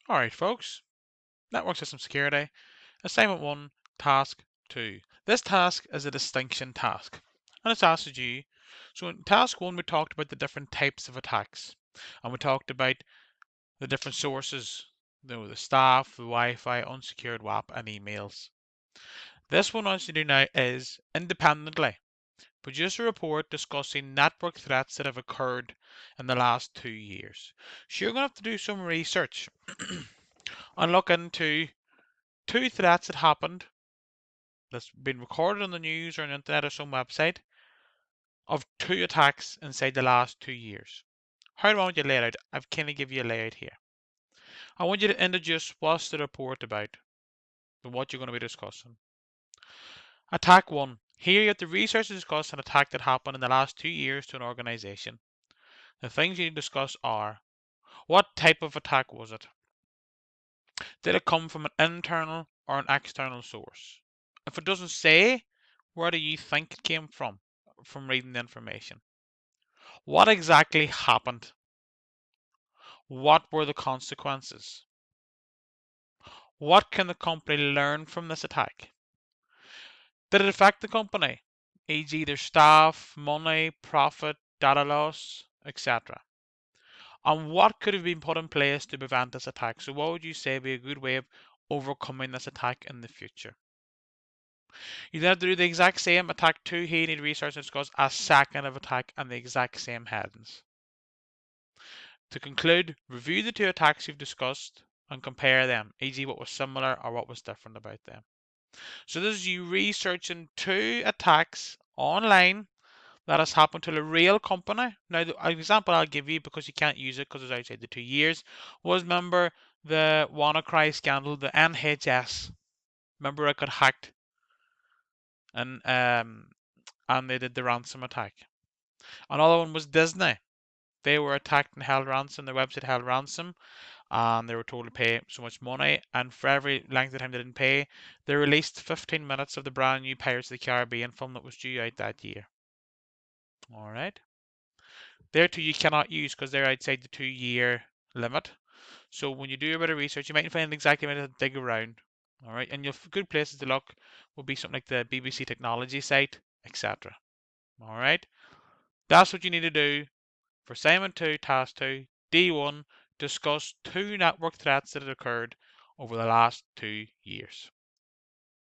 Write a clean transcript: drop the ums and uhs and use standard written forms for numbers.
Alright folks, Network System Security, Assignment 1, Task 2. This task is a distinction task, and it's asked you. So in Task 1 we talked about the different types of attacks, and we talked about the different sources, the staff, the Wi-Fi, unsecured WAP, and emails. This one I want you to do now is, independently, produce a report discussing network threats that have occurred in the last 2 years. So you're going to have to do some research and look into 2 threats that happened that's been recorded on the news or on the internet or some website of 2 attacks inside the last 2 years. How do I want you to lay it out? I've kind of give you a layout here. I want you to introduce what's the report about and what you're going to be discussing. Attack 1. Here you have to research and discuss an attack that happened in the last 2 years to an organization. The things you need to discuss are: what type of attack was it? Did it come from an internal or an external source? If it doesn't say, where do you think it came from reading the information? What exactly happened? What were the consequences? What can the company learn from this attack? Did it affect the company, e.g. their staff, money, profit, data loss, etc.? And what could have been put in place to prevent this attack? So what would you say would be a good way of overcoming this attack in the future? You then have to do the exact same attack 2 here. You need research and discuss a second of attack and the exact same headings. To conclude, review the 2 attacks you've discussed and compare them, e.g. what was similar or what was different about them. So this is you researching 2 attacks online that has happened to a real company. Now, the example I'll give you, because you can't use it because it's outside the 2 years, was, remember the WannaCry scandal, the NHS. Remember it got hacked and they did the ransom attack. Another one was Disney. They were attacked and held ransom. Their website held ransom, and they were told to pay so much money. And for every length of time they didn't pay, they released 15 minutes of the brand new Pirates of the Caribbean film that was due out that year. All right. There too you cannot use because they're outside the 2-year limit. So when you do a bit of research, you might find exactly where to dig around. All right. And your good places to look will be something like the BBC Technology site, etc. All right. That's what you need to do for Assignment 2, Task 2, D1, discuss 2 network threats that had occurred over the last 2 years.